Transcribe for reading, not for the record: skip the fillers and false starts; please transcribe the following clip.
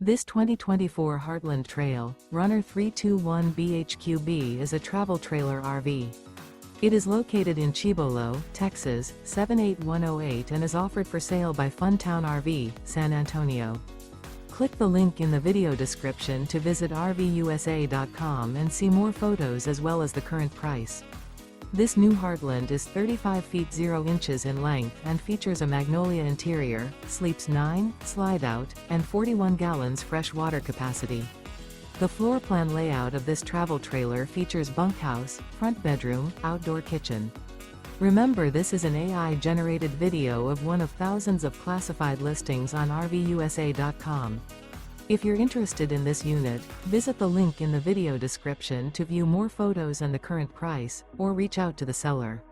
This 2024 Heartland Trail Runner 321 BHQB is a travel trailer RV. It is located in Cibolo, Texas, 78108 and is offered for sale by Funtown RV, San Antonio. Click the link in the video description to visit RVUSA.com and see more photos as well as the current price. This new Heartland is 35 feet 0 inches in length and features a MAGNOLIA interior, sleeps 9, Slideout, and 41 gallons fresh water capacity. The floor plan layout of this travel trailer features bunkhouse, front bedroom, outdoor kitchen. Remember, this is an AI-generated video of one of thousands of classified listings on RVUSA.com. If you're interested in this unit, visit the link in the video description to view more photos and the current price, or reach out to the seller.